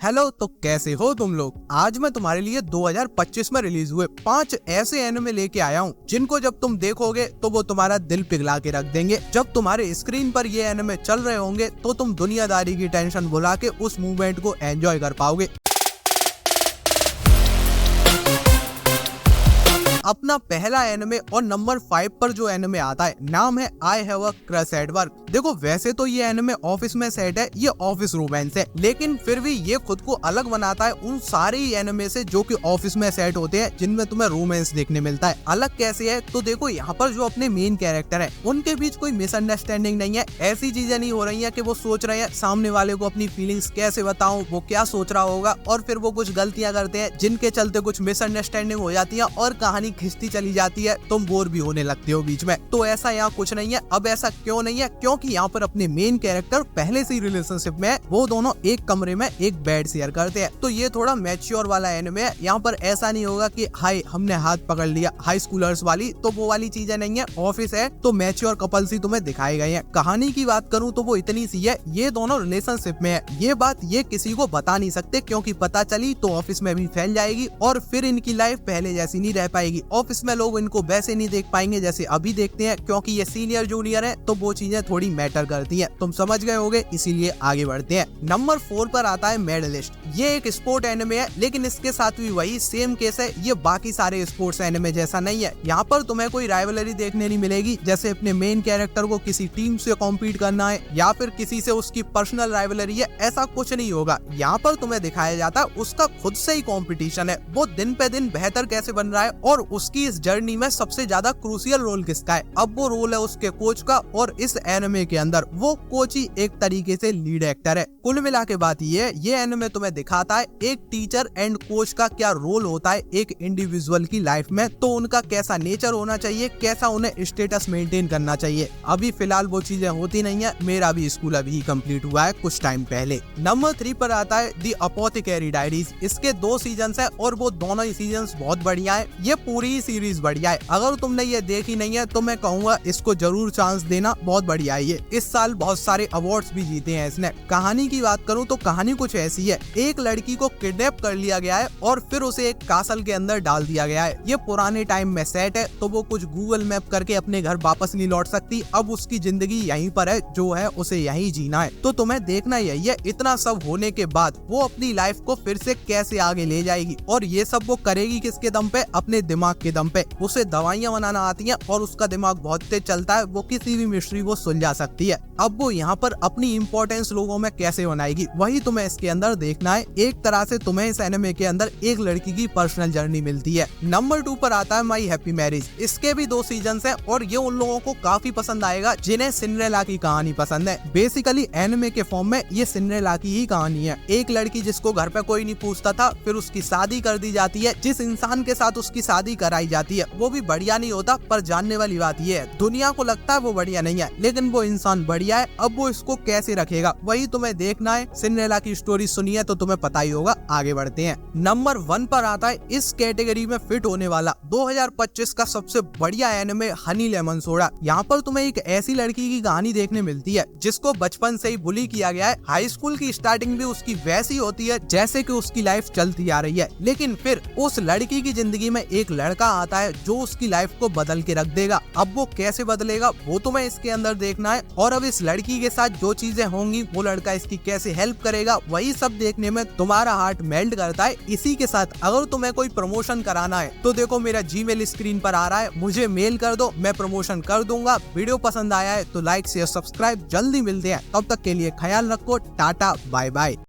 Hello, तो कैसे हो तुम लोग। आज मैं तुम्हारे लिए 2025 में रिलीज हुए 5 ऐसे एनिमे लेके आया हूँ जिनको जब तुम देखोगे तो वो तुम्हारा दिल पिघला के रख देंगे। जब तुम्हारे स्क्रीन पर ये एनिमे चल रहे होंगे तो तुम दुनियादारी की टेंशन भुला के उस मूवमेंट को एंजॉय कर पाओगे। अपना पहला एनिमे और नंबर 5 पर जो एनिमे आता है नाम है I have a crush at work. देखो, वैसे तो ये एनिमे ऑफिस में सेट है, ये ऑफिस रोमांस है, लेकिन फिर भी ये खुद को अलग बनाता है उन सारे ही एनिमे से जो कि ऑफिस में सेट होते हैं जिनमें तुम्हें रोमांस देखने मिलता है। अलग कैसे है तो देखो, यहाँ पर जो अपने मेन कैरेक्टर है उनके बीच कोई मिसअंडरस्टैंडिंग नहीं है। ऐसी चीजें नहीं हो रही है कि वो सोच रहे हैं सामने वाले को अपनी फीलिंग्स कैसे बताऊं, वो क्या सोच रहा होगा, और फिर वो कुछ गलतियां करते हैं जिनके चलते कुछ मिसअंडरस्टैंडिंग हो जाती है और कहानी खिंचती चली जाती है, तुम बोर भी होने लगते हो बीच में। तो ऐसा यहाँ कुछ नहीं है। अब ऐसा क्यों नहीं है? क्योंकि यहाँ पर अपने मेन कैरेक्टर पहले से ही रिलेशनशिप में है, वो दोनों एक कमरे में एक बेड शेयर करते हैं। तो ये थोड़ा मैच्योर वाला एनिमे है। यहाँ पर ऐसा नहीं होगा कि हाय हमने हाथ पकड़ लिया, हाई स्कूलर्स वाली, तो वो वाली चीजें नहीं है। ऑफिस है तो मैच्योर कपल्स ही तुम्हें दिखाए गए हैं। कहानी की बात करूँ तो वो इतनी सी है, ये दोनों रिलेशनशिप में है। ये बात ये किसी को बता नहीं सकते, क्योंकि पता चली तो ऑफिस में भी फैल जाएगी और फिर इनकी लाइफ पहले जैसी नहीं रह पाएगी। ऑफिस में लोग इनको वैसे नहीं देख पाएंगे जैसे अभी देखते हैं, क्योंकि ये सीनियर जूनियर है तो वो चीजें थोड़ी मैटर करती हैं। तुम समझ गए होगे, इसीलिए आगे बढ़ते हैं। नंबर 4 पर आता है मेडलिस्ट। ये एक स्पोर्ट एनिमे है, लेकिन इसके साथ भी वही सेम केस है। ये बाकी सारे स्पोर्ट्स एनिमे जैसा नहीं है। यहाँ पर तुम्हें कोई राइवलरी देखने नहीं मिलेगी, जैसे अपने मेन कैरेक्टर को किसी टीम से कॉम्पीट करना है या फिर किसी से उसकी पर्सनल राइवलरी है, ऐसा कुछ नहीं होगा। यहाँ पर तुम्हें दिखाया जाता है उसका खुद से ही कॉम्पिटिशन है, वो दिन पे दिन बेहतर कैसे बन रहा है और उसकी इस जर्नी में सबसे ज्यादा क्रूशियल रोल किसका है। अब वो रोल है उसके कोच का, और इस एनिमे के अंदर वो कोच ही एक तरीके से लीड एक्टर है। कुल मिला के बात ये है, ये एनिमे तुम्हें दिखाता है एक टीचर एंड कोच का क्या रोल होता है एक इंडिविजुअल की लाइफ में, तो उनका कैसा नेचर होना चाहिए, कैसा उन्हें स्टेटस मेंटेन करना चाहिए। अभी फिलहाल वो चीजें होती नहीं है। मेरा भी स्कूल अभी कंप्लीट हुआ है कुछ टाइम पहले। नंबर 3 पर आता है द अपोथेकेरी डायरीज। इसके 2 सीजन है और वो दोनों ही सीजन बहुत बढ़िया है। ये पूरी सीरीज बढ़िया है। अगर तुमने ये देखी नहीं है तो मैं कहूंगा इसको जरूर चांस देना, बहुत बढ़िया है ये। इस साल बहुत सारे अवार्ड्स भी जीते हैं इसने। कहानी की बात करूं तो कहानी कुछ ऐसी है, एक लड़की को किडनैप कर लिया गया है और फिर उसे एक कासल के अंदर डाल दिया गया है। ये पुराने टाइम में सेट है, तो वो कुछ गूगल मैप करके अपने घर वापस नहीं लौट सकती। अब उसकी जिंदगी यहीं पर है, जो है उसे यहीं जीना है। तो तुम्हें देखना यही है, इतना सब होने के बाद वो अपनी लाइफ को फिर से कैसे आगे ले जाएगी, और ये सब वो करेगी किसके दम पे? अपने दिमाग के दम पे। उसे दवाइयां बनाना आती हैं और उसका दिमाग बहुत तेज चलता है, वो किसी भी मिस्ट्री को सुलझा सकती है। अब वो यहाँ पर अपनी इंपॉर्टेंस लोगों में कैसे बनाएगी, वही तुम्हें इसके अंदर देखना है। एक तरह से तुम्हें इस एनिमे के अंदर एक लड़की की पर्सनल जर्नी मिलती है। नंबर 2 पर आता है माई हैप्पी मैरिज। इसके भी 2 सीजन है और ये उन लोगों को काफी पसंद आएगा जिन्हें सिंड्रेला की कहानी पसंद है। बेसिकली एनिमे के फॉर्म में ये सिंड्रेला की ही कहानी है। एक लड़की जिसको घर पे कोई नहीं पूछता था, फिर उसकी शादी कर दी जाती है। जिस इंसान के साथ उसकी शादी कराई जाती है वो भी बढ़िया नहीं होता, पर जानने वाली बात ये है, दुनिया को लगता है वो बढ़िया नहीं है, लेकिन वो इंसान बढ़िया है। अब वो इसको कैसे रखेगा, वही तुम्हें देखना है। सिंड्रेला की स्टोरी सुनी है तो तुम्हें पता ही होगा। आगे बढ़ते हैं। नंबर 1 पर आता है इस कैटेगरी में फिट होने वाला 2025 का सबसे बढ़िया एनिमे हनी लेमन सोडा। यहाँ पर तुम्हें एक ऐसी लड़की की कहानी देखने मिलती है जिसको बचपन से ही बुली किया गया है। हाई स्कूल की स्टार्टिंग भी उसकी वैसी होती है जैसे कि उसकी लाइफ चलती आ रही है, लेकिन फिर उस लड़की की जिंदगी में एक लड़का आता है जो उसकी लाइफ को बदल के रख देगा। अब वो कैसे बदलेगा वो तुम्हें इसके अंदर देखना है, और अब इस लड़की के साथ जो चीजें होंगी वो लड़का इसकी कैसे हेल्प करेगा, वही सब देखने में तुम्हारा हार्ट मेल्ट करता है। इसी के साथ अगर तुम्हें कोई प्रमोशन कराना है तो देखो मेरा जीमेल स्क्रीन पर आ रहा है, मुझे मेल कर दो, मैं प्रमोशन कर दूंगा। वीडियो पसंद आया है तो लाइक शेयर सब्सक्राइब। जल्दी मिलते हैं, तब तक के लिए ख्याल रखो। Tata bye bye.